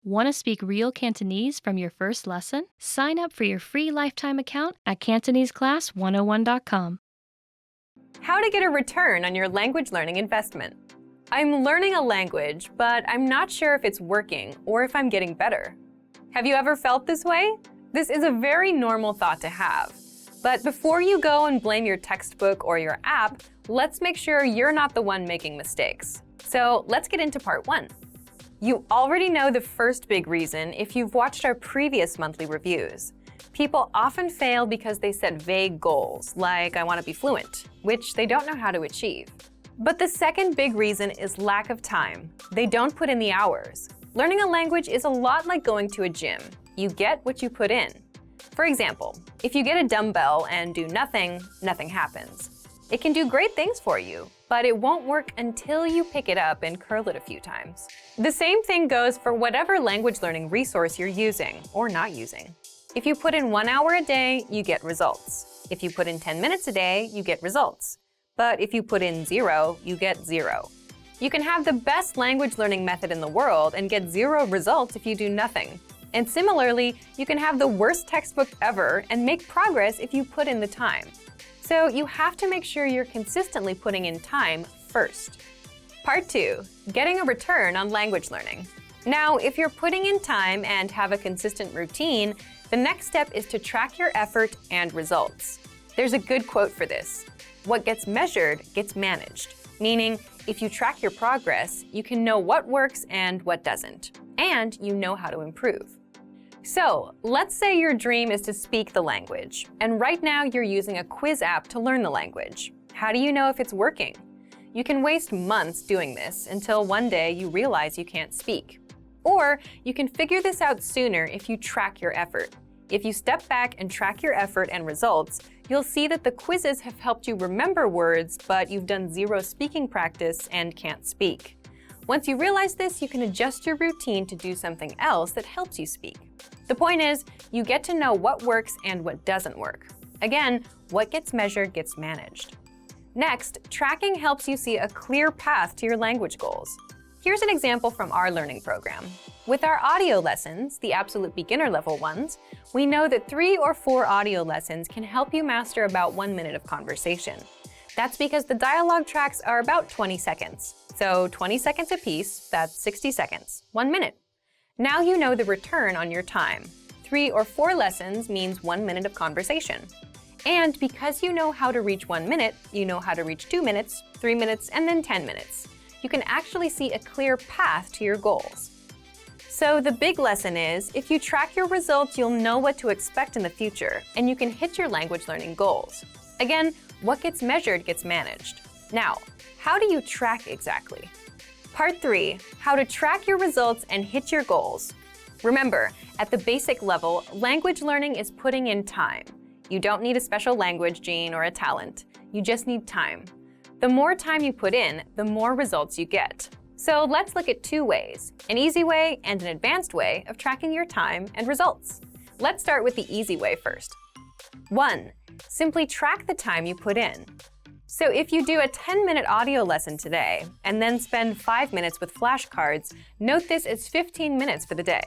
Want to speak real Cantonese from your first lesson? Sign up for your free lifetime account at CantoneseClass101.com. How to get a return on your language learning investment. I'm learning a language, but I'm not sure if it's working or if I'm getting better. Have you ever felt this way? This is a very normal thought to have. But before you go and blame your textbook or your app, let's make sure you're not the one making mistakes. So let's get into part 1. You already know the first big reason if you've watched our previous monthly reviews. People often fail because they set vague goals, like I want to be fluent, which they don't know how to achieve. But the second big reason is lack of time. They don't put in the hours. Learning a language is a lot like going to a gym. You get what you put in. For example, if you get a dumbbell and do nothing, nothing happens. It can do great things for you, but it won't work until you pick it up and curl it a few times. The same thing goes for whatever language learning resource you're using or not using. If you put in 1 hour a day, you get results. If you put in 10 minutes a day, you get results. But if you put in 0, you get 0. You can have the best language learning method in the world and get 0 results if you do nothing. And similarly, you can have the worst textbook ever and make progress if you put in the time. So you have to make sure you're consistently putting in time first. Part 2. Getting a return on language learning. Now, if you're putting in time and have a consistent routine, the next step is to track your effort and results. There's a good quote for this. What gets measured gets managed. Meaning, if you track your progress, you can know what works and what doesn't. And you know how to improve. So, let's say your dream is to speak the language, and right now you're using a quiz app to learn the language. How do you know if it's working? You can waste months doing this until one day you realize you can't speak. Or you can figure this out sooner if you track your effort. If you step back and track your effort and results, you'll see that the quizzes have helped you remember words, but you've done 0 speaking practice and can't speak. Once you realize this, you can adjust your routine to do something else that helps you speak. The point is, you get to know what works and what doesn't work. Again, what gets measured gets managed. Next, tracking helps you see a clear path to your language goals. Here's an example from our learning program. With our audio lessons, the absolute beginner level ones, we know that 3 or 4 audio lessons can help you master about 1 minute of conversation. That's because the dialogue tracks are about 20 seconds. So 20 seconds apiece, that's 60 seconds, 1 minute. Now you know the return on your time. 3 or 4 lessons means 1 minute of conversation. And because you know how to reach 1 minute, you know how to reach 2 minutes, 3 minutes, and then 10 minutes. You can actually see a clear path to your goals. So the big lesson is, if you track your results, you'll know what to expect in the future, and you can hit your language learning goals. Again, what gets measured gets managed. Now, how do you track exactly? Part 3. How to track your results and hit your goals. Remember, at the basic level, language learning is putting in time. You don't need a special language gene or a talent. You just need time. The more time you put in, the more results you get. So let's look at 2 ways, an easy way and an advanced way of tracking your time and results. Let's start with the easy way first. 1. Simply track the time you put in. So if you do a 10-minute audio lesson today and then spend 5 minutes with flashcards, note this as 15 minutes for the day.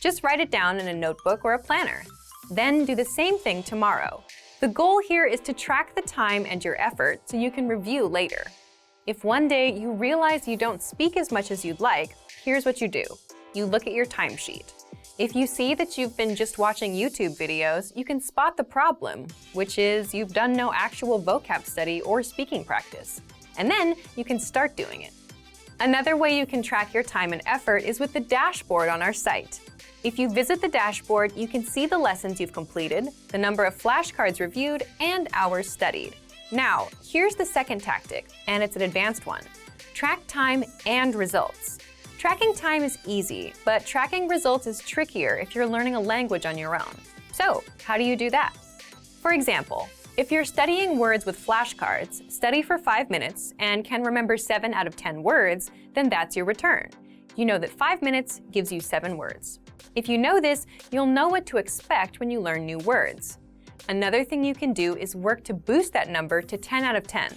Just write it down in a notebook or a planner. Then do the same thing tomorrow. The goal here is to track the time and your effort so you can review later. If one day you realize you don't speak as much as you'd like, here's what you do. You look at your timesheet. If you see that you've been just watching YouTube videos, you can spot the problem, which is you've done no actual vocab study or speaking practice. And then you can start doing it. Another way you can track your time and effort is with the dashboard on our site. If you visit the dashboard, you can see the lessons you've completed, the number of flashcards reviewed, and hours studied. Now, here's the second tactic, and it's an advanced one. Track time and results. Tracking time is easy, but tracking results is trickier if you're learning a language on your own. So, how do you do that? For example, if you're studying words with flashcards, study for 5 minutes and can remember 7 out of 10 words, then that's your return. You know that 5 minutes gives you 7 words. If you know this, you'll know what to expect when you learn new words. Another thing you can do is work to boost that number to 10 out of 10.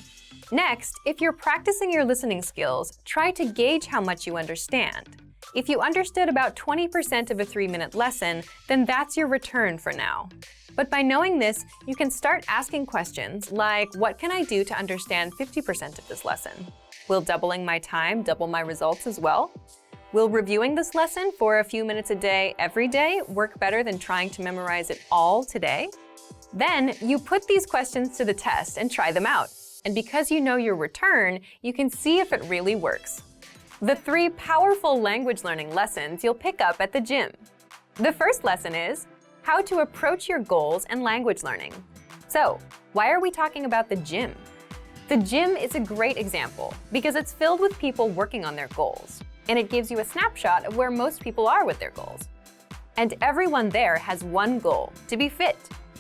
Next, if you're practicing your listening skills, try to gauge how much you understand. If you understood about 20% of a 3-minute lesson, then that's your return for now. But by knowing this, you can start asking questions like, what can I do to understand 50% of this lesson? Will doubling my time double my results as well? Will reviewing this lesson for a few minutes a day every day work better than trying to memorize it all today? Then you put these questions to the test and try them out. And because you know your return, you can see if it really works. The 3 powerful language learning lessons you'll pick up at the gym. The first lesson is how to approach your goals and language learning. So, why are we talking about the gym? The gym is a great example because it's filled with people working on their goals, and it gives you a snapshot of where most people are with their goals. And everyone there has one goal, to be fit.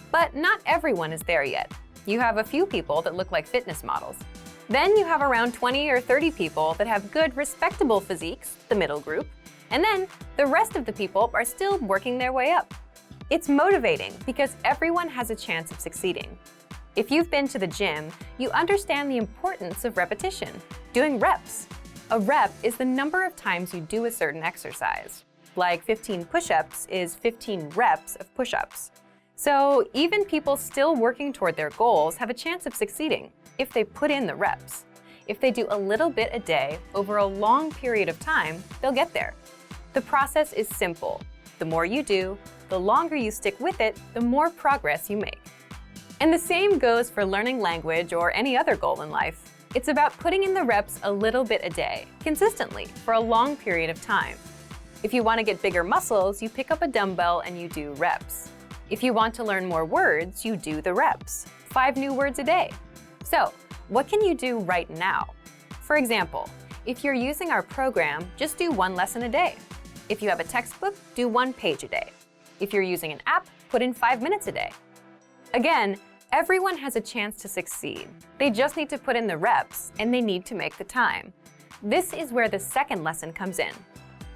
But not everyone is there yet. You have a few people that look like fitness models. Then you have around 20 or 30 people that have good, respectable physiques, the middle group. And then the rest of the people are still working their way up. It's motivating because everyone has a chance of succeeding. If you've been to the gym, you understand the importance of repetition, doing reps. A rep is the number of times you do a certain exercise. Like 15 push-ups is 15 reps of push-ups. So even people still working toward their goals have a chance of succeeding if they put in the reps. If they do a little bit a day over a long period of time, they'll get there. The process is simple. The more you do, the longer you stick with it, the more progress you make. And the same goes for learning language or any other goal in life. It's about putting in the reps a little bit a day, consistently, for a long period of time. If you want to get bigger muscles, you pick up a dumbbell and you do reps. If you want to learn more words, you do the reps, 5 new words a day. So, what can you do right now? For example, if you're using our program, just do 1 lesson a day. If you have a textbook, do 1 page a day. If you're using an app, put in 5 minutes a day. Again, everyone has a chance to succeed. They just need to put in the reps, and they need to make the time. This is where the second lesson comes in.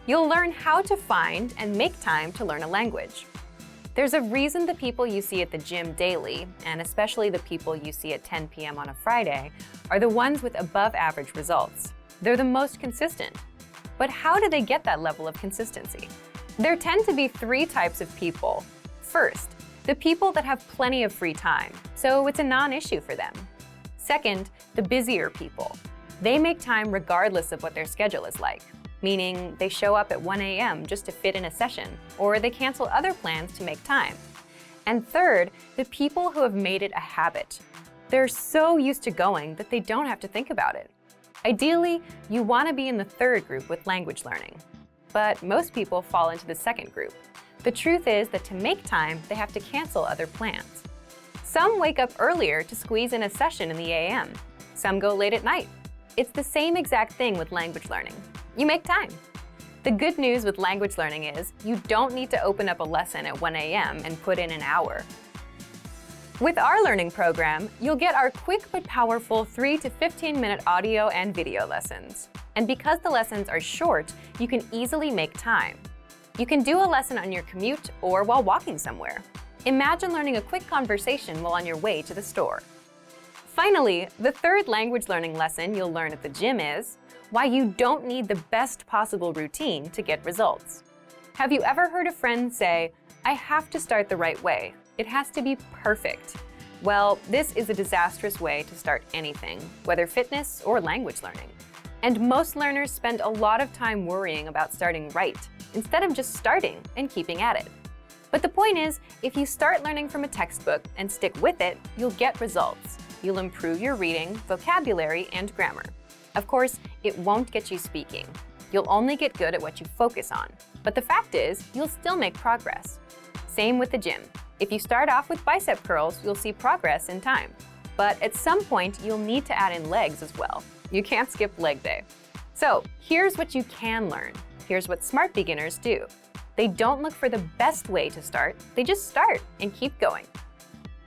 You'll learn how to find and make time to learn a language. There's a reason the people you see at the gym daily, and especially the people you see at 10 p.m. on a Friday, are the ones with above-average results. They're the most consistent. But how do they get that level of consistency? There tend to be 3 types of people. First, the people that have plenty of free time, so it's a non-issue for them. Second, the busier people. They make time regardless of what their schedule is like, meaning they show up at 1 a.m. just to fit in a session, or they cancel other plans to make time. And third, the people who have made it a habit. They're so used to going that they don't have to think about it. Ideally, you want to be in the third group with language learning. But most people fall into the second group. The truth is that to make time, they have to cancel other plans. Some wake up earlier to squeeze in a session in the a.m. Some go late at night. It's the same exact thing with language learning. You make time. The good news with language learning is you don't need to open up a lesson at 1 a.m. and put in an hour. With our learning program, you'll get our quick but powerful 3 to 15-minute audio and video lessons. And because the lessons are short, you can easily make time. You can do a lesson on your commute or while walking somewhere. Imagine learning a quick conversation while on your way to the store. Finally, the third language learning lesson you'll learn at the gym is why you don't need the best possible routine to get results. Have you ever heard a friend say, "I have to start the right way. It has to be perfect"? Well, this is a disastrous way to start anything, whether fitness or language learning. And most learners spend a lot of time worrying about starting right, instead of just starting and keeping at it. But the point is, if you start learning from a textbook and stick with it, you'll get results. You'll improve your reading, vocabulary, and grammar. Of course, it won't get you speaking. You'll only get good at what you focus on. But the fact is, you'll still make progress. Same with the gym. If you start off with bicep curls, you'll see progress in time. But at some point, you'll need to add in legs as well. You can't skip leg day. So here's what you can learn. Here's what smart beginners do. They don't look for the best way to start. They just start and keep going.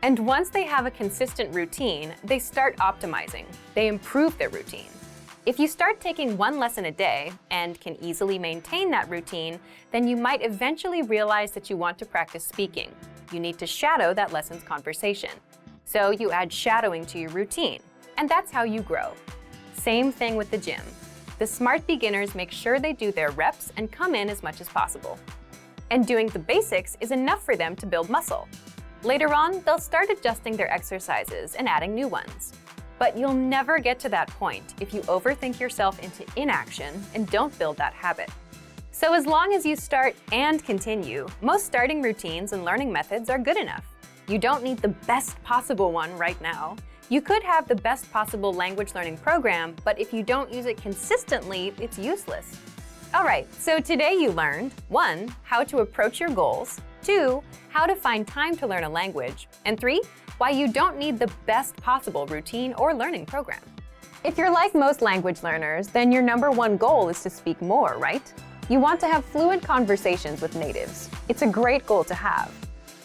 And once they have a consistent routine, they start optimizing. They improve their routine. If you start taking 1 lesson a day and can easily maintain that routine, then you might eventually realize that you want to practice speaking. You need to shadow that lesson's conversation. So you add shadowing to your routine, and that's how you grow. Same thing with the gym. the smart beginners make sure they do their reps and come in as much as possible. And doing the basics is enough for them to build muscle. Later on, they'll start adjusting their exercises and adding new ones. But you'll never get to that point if you overthink yourself into inaction and don't build that habit. So as long as you start and continue, most starting routines and learning methods are good enough. You don't need the best possible one right now. You could have the best possible language learning program, but if you don't use it consistently, it's useless. All right, so today you learned 1. How to approach your goals, 2. How to find time to learn a language, and 3. Why you don't need the best possible routine or learning program. If you're like most language learners, then your #1 goal is to speak more, right? You want to have fluent conversations with natives. It's a great goal to have.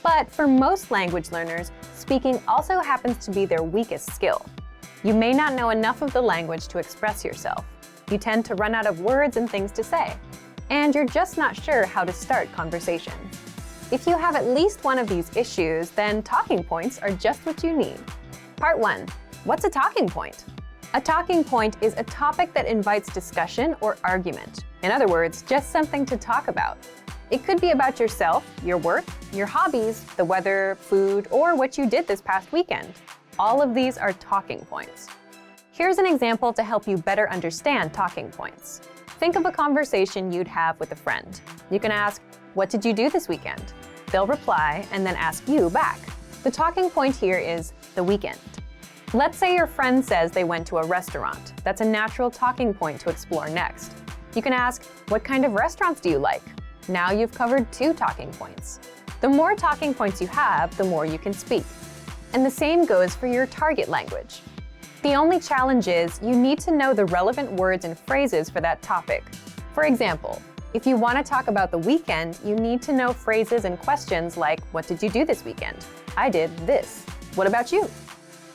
But for most language learners, speaking also happens to be their weakest skill. You may not know enough of the language to express yourself. You tend to run out of words and things to say. And you're just not sure how to start conversations. If you have at least one of these issues, then talking points are just what you need. Part 1. What's a talking point? A talking point is a topic that invites discussion or argument. In other words, just something to talk about. It could be about yourself, your work, your hobbies, the weather, food, or what you did this past weekend. All of these are talking points. Here's an example to help you better understand talking points. Think of a conversation you'd have with a friend. You can ask, "What did you do this weekend?" They'll reply and then ask you back. The talking point here is the weekend. Let's say your friend says they went to a restaurant. That's a natural talking point to explore next. You can ask, "What kind of restaurants do you like?" Now you've covered 2 talking points. The more talking points you have, the more you can speak. And the same goes for your target language. The only challenge is you need to know the relevant words and phrases for that topic. For example, if you want to talk about the weekend, you need to know phrases and questions like, "What did you do this weekend?" "I did this." "What about you?"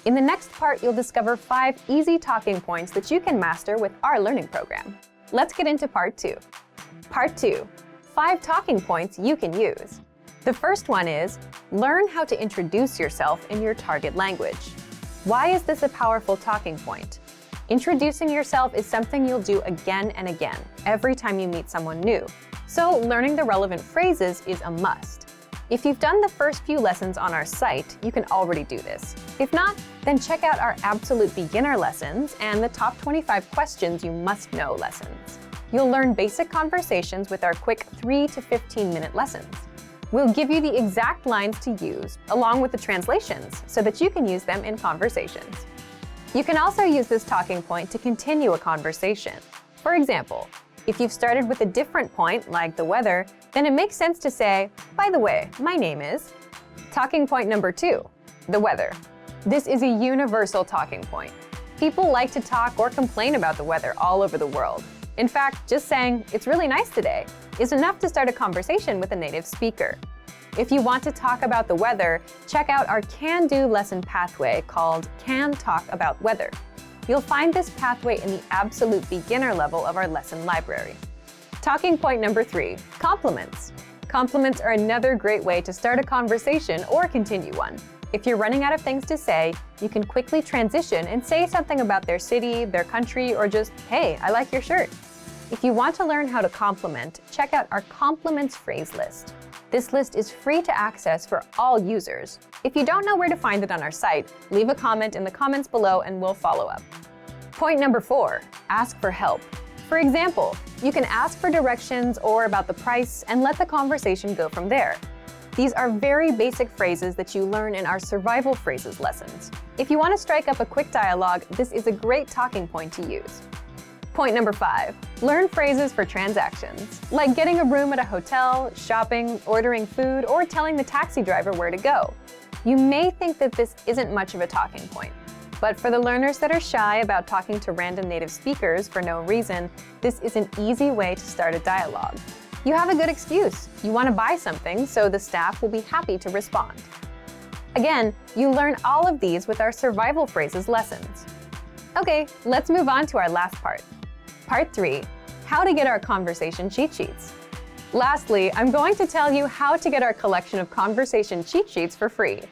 In the next part, you'll discover 5 easy talking points that you can master with our learning program. Let's get into Part 2. Part 2. 5 talking points you can use. The first one is, learn how to introduce yourself in your target language. Why is this a powerful talking point? Introducing yourself is something you'll do again and again, every time you meet someone new. So learning the relevant phrases is a must. If you've done the first few lessons on our site, you can already do this. If not, then check out our Absolute Beginner lessons and the Top 25 Questions You Must Know lessons. You'll learn basic conversations with our quick 3 to 15-minute lessons. We'll give you the exact lines to use, along with the translations, so that you can use them in conversations. You can also use this talking point to continue a conversation. For example, if you've started with a different point, like the weather, then it makes sense to say, "By the way, my name is..." Talking point number 2, the weather. This is a universal talking point. People like to talk or complain about the weather all over the world. In fact, just saying, "It's really nice today," is enough to start a conversation with a native speaker. If you want to talk about the weather, check out our can-do lesson pathway called Can Talk About Weather. You'll find this pathway in the absolute beginner level of our lesson library. Talking point number 3, compliments. Compliments are another great way to start a conversation or continue one. If you're running out of things to say, you can quickly transition and say something about their city, their country, or just, "Hey, I like your shirt." If you want to learn how to compliment, check out our compliments phrase list. This list is free to access for all users. If you don't know where to find it on our site, leave a comment in the comments below and we'll follow up. Point number 4, ask for help. For example, you can ask for directions or about the price and let the conversation go from there. These are very basic phrases that you learn in our survival phrases lessons. If you want to strike up a quick dialogue, this is a great talking point to use. Point number 5, learn phrases for transactions, like getting a room at a hotel, shopping, ordering food, or telling the taxi driver where to go. You may think that this isn't much of a talking point, but for the learners that are shy about talking to random native speakers for no reason, this is an easy way to start a dialogue. You have a good excuse. You want to buy something, so the staff will be happy to respond. Again, you learn all of these with our survival phrases lessons. Okay, let's move on to our last part. Part 3, how to get our conversation cheat sheets. Lastly, I'm going to tell you how to get our collection of conversation cheat sheets for free.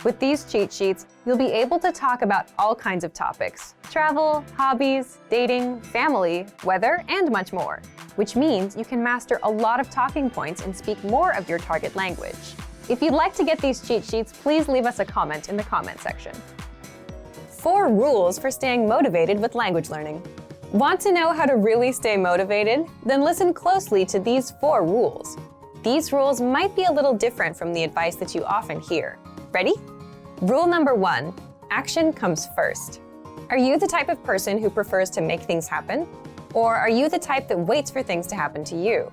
With these cheat sheets, you'll be able to talk about all kinds of topics: travel, hobbies, dating, family, weather, and much more, which means you can master a lot of talking points and speak more of your target language. If you'd like to get these cheat sheets, please leave us a comment in the comment section. 4 rules for staying motivated with language learning. Want to know how to really stay motivated? Then listen closely to these 4 rules. These rules might be a little different from the advice that you often hear. Ready? Rule number 1, action comes first. Are you the type of person who prefers to make things happen? Or are you the type that waits for things to happen to you?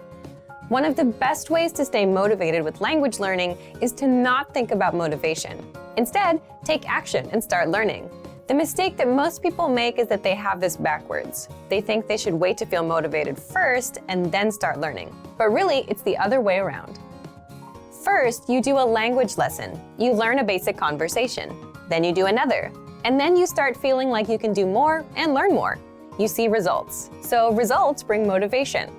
One of the best ways to stay motivated with language learning is to not think about motivation. Instead, take action and start learning. The mistake that most people make is that they have this backwards. They think they should wait to feel motivated first and then start learning. But really, it's the other way around. First, you do a language lesson. You learn a basic conversation. Then you do another. And then you start feeling like you can do more and learn more. You see results. So results bring motivation.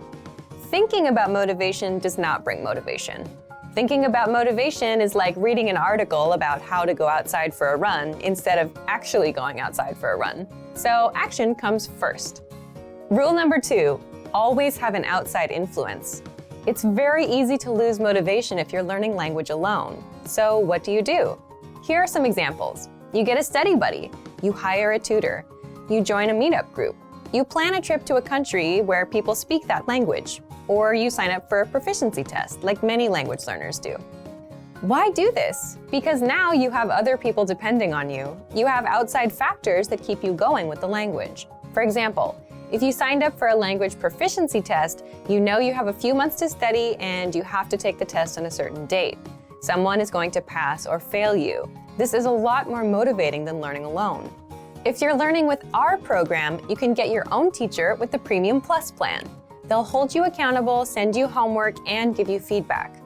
Thinking about motivation does not bring motivation. Thinking about motivation is like reading an article about how to go outside for a run instead of actually going outside for a run. So action comes first. Rule number 2, always have an outside influence. It's very easy to lose motivation if you're learning language alone. So what do? Here are some examples. You get a study buddy. You hire a tutor. You join a meetup group. You plan a trip to a country where people speak that language. Or you sign up for a proficiency test, like many language learners do. Why do this? Because now you have other people depending on you. You have outside factors that keep you going with the language. For example, if you signed up for a language proficiency test, you know you have a few months to study and you have to take the test on a certain date. Someone is going to pass or fail you. This is a lot more motivating than learning alone. If you're learning with our program, you can get your own teacher with the Premium Plus plan. They'll hold you accountable, send you homework, and give you feedback.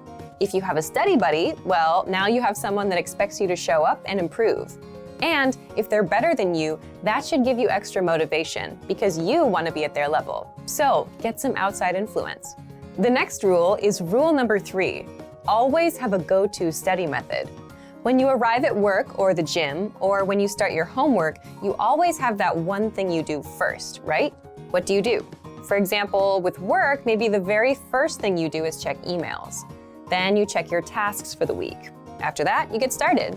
If you have a study buddy, well, now you have someone that expects you to show up and improve. And if they're better than you, that should give you extra motivation because you want to be at their level. So get some outside influence. The next rule is rule number 3. Always have a go-to study method. When you arrive at work or the gym, or when you start your homework, you always have that one thing you do first, right? What do you do? For example, with work, maybe the very first thing you do is check emails. Then you check your tasks for the week. After that, you get started.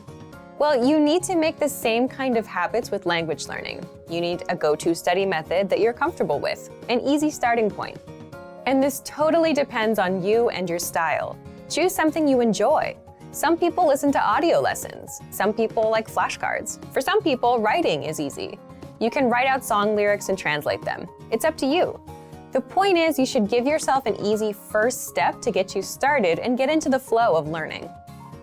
Well, you need to make the same kind of habits with language learning. You need a go-to study method that you're comfortable with, an easy starting point. And this totally depends on you and your style. Choose something you enjoy. Some people listen to audio lessons. Some people like flashcards. For some people, writing is easy. You can write out song lyrics and translate them. It's up to you. The point is, you should give yourself an easy first step to get you started and get into the flow of learning.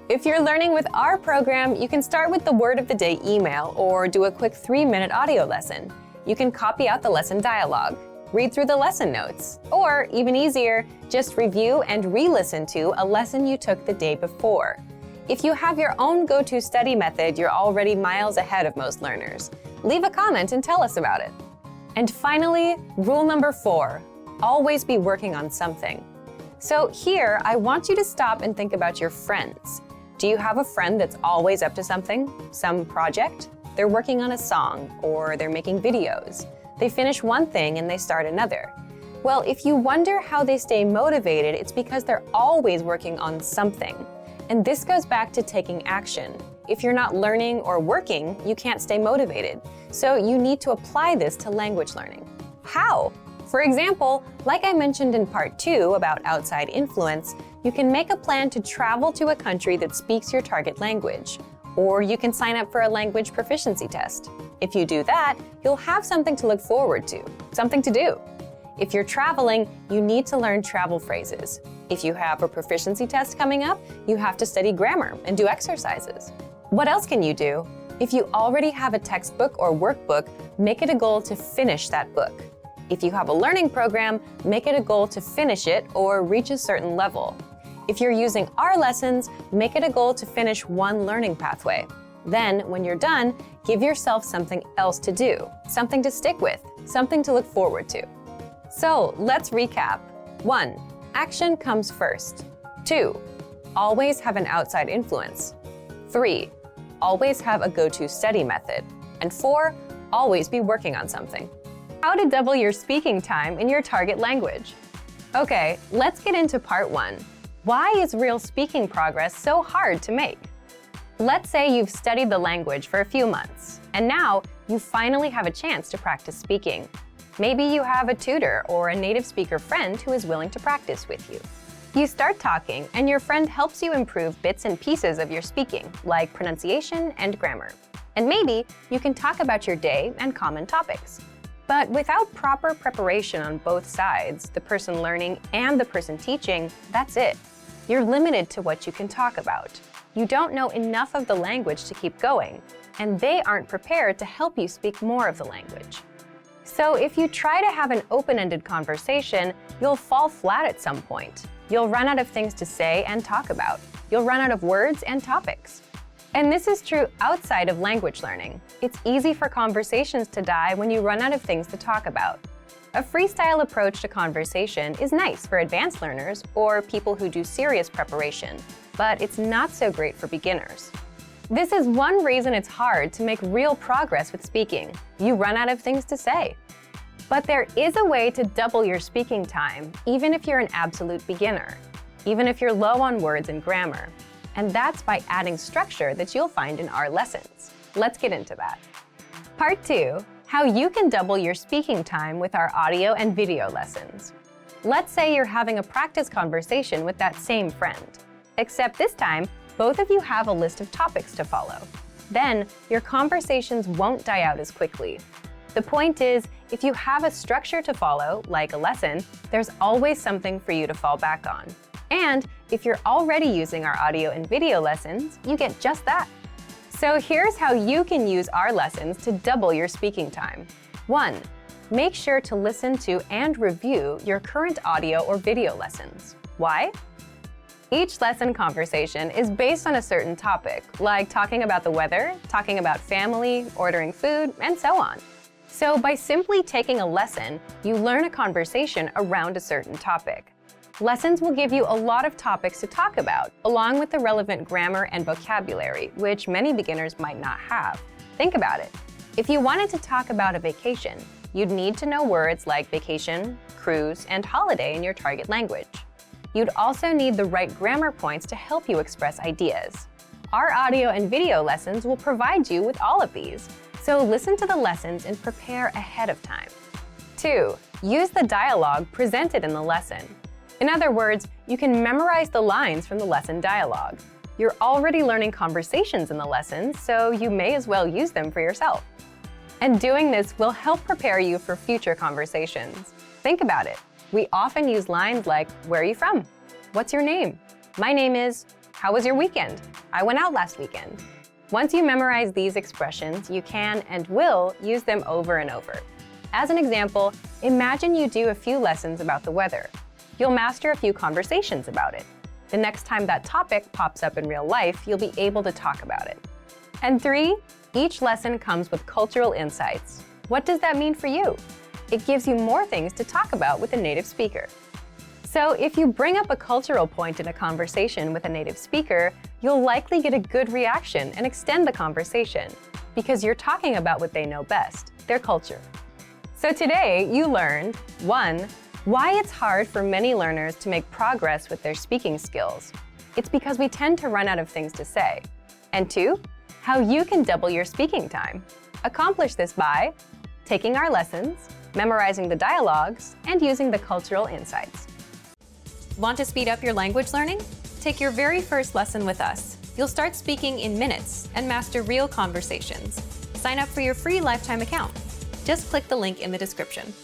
If you're learning with our program, you can start with the word of the day email or do a quick 3-minute audio lesson. You can copy out the lesson dialogue, read through the lesson notes, or even easier, just review and re-listen to a lesson you took the day before. If you have your own go-to study method, you're already miles ahead of most learners. Leave a comment and tell us about it. And finally, rule number 4, always be working on something. So here, I want you to stop and think about your friends. Do you have a friend that's always up to something? Some project? They're working on a song, or they're making videos. They finish one thing and they start another. Well, if you wonder how they stay motivated, it's because they're always working on something. And this goes back to taking action. If you're not learning or working, you can't stay motivated. So you need to apply this to language learning. How? For example, like I mentioned in part 2 about outside influence, you can make a plan to travel to a country that speaks your target language. Or you can sign up for a language proficiency test. If you do that, you'll have something to look forward to, something to do. If you're traveling, you need to learn travel phrases. If you have a proficiency test coming up, you have to study grammar and do exercises. What else can you do? If you already have a textbook or workbook, make it a goal to finish that book. If you have a learning program, make it a goal to finish it or reach a certain level. If you're using our lessons, make it a goal to finish one learning pathway. Then, when you're done, give yourself something else to do, something to stick with, something to look forward to. So, let's recap. 1. Action comes first. 2. Always have an outside influence. 3. always have a go-to study method. And 4, always be working on something. How to double your speaking time in your target language. Okay, let's get into part 1. Why is real speaking progress so hard to make? Let's say you've studied the language for a few months, and now you finally have a chance to practice speaking. Maybe you have a tutor or a native speaker friend who is willing to practice with you. You start talking, and your friend helps you improve bits and pieces of your speaking, like pronunciation and grammar. And maybe you can talk about your day and common topics. But without proper preparation on both sides, the person learning and the person teaching, that's it. You're limited to what you can talk about. You don't know enough of the language to keep going, and they aren't prepared to help you speak more of the language. So if you try to have an open-ended conversation, you'll fall flat at some point. You'll run out of things to say and talk about. You'll run out of words and topics. And this is true outside of language learning. It's easy for conversations to die when you run out of things to talk about. A freestyle approach to conversation is nice for advanced learners or people who do serious preparation, but it's not so great for beginners. This is one reason it's hard to make real progress with speaking. You run out of things to say. But there is a way to double your speaking time, even if you're an absolute beginner, even if you're low on words and grammar. And that's by adding structure that you'll find in our lessons. Let's get into that. Part 2, how you can double your speaking time with our audio and video lessons. Let's say you're having a practice conversation with that same friend, except this time, both of you have a list of topics to follow. Then, your conversations won't die out as quickly. The point is, if you have a structure to follow, like a lesson, there's always something for you to fall back on. And if you're already using our audio and video lessons, you get just that. So here's how you can use our lessons to double your speaking time. 1. Make sure to listen to and review your current audio or video lessons. Why? Each lesson conversation is based on a certain topic, like talking about the weather, talking about family, ordering food, and so on. So by simply taking a lesson, you learn a conversation around a certain topic. Lessons will give you a lot of topics to talk about, along with the relevant grammar and vocabulary, which many beginners might not have. Think about it. If you wanted to talk about a vacation, you'd need to know words like vacation, cruise, and holiday in your target language. You'd also need the right grammar points to help you express ideas. Our audio and video lessons will provide you with all of these, so listen to the lessons and prepare ahead of time. 2. Use the dialogue presented in the lesson. In other words, you can memorize the lines from the lesson dialogue. You're already learning conversations in the lesson, so you may as well use them for yourself. And doing this will help prepare you for future conversations. Think about it. We often use lines like, "Where are you from? What's your name? My name is, how was your weekend? I went out last weekend." Once you memorize these expressions, you can and will use them over and over. As an example, imagine you do a few lessons about the weather. You'll master a few conversations about it. The next time that topic pops up in real life, you'll be able to talk about it. And 3, each lesson comes with cultural insights. What does that mean for you? It gives you more things to talk about with a native speaker. So if you bring up a cultural point in a conversation with a native speaker, you'll likely get a good reaction and extend the conversation, because you're talking about what they know best, their culture. So today you learned 1. Why it's hard for many learners to make progress with their speaking skills. It's because we tend to run out of things to say. And 2. How you can double your speaking time. Accomplish this by taking our lessons, memorizing the dialogues, and using the cultural insights. Want to speed up your language learning? Take your very first lesson with us. You'll start speaking in minutes and master real conversations. Sign up for your free lifetime account. Just click the link in the description.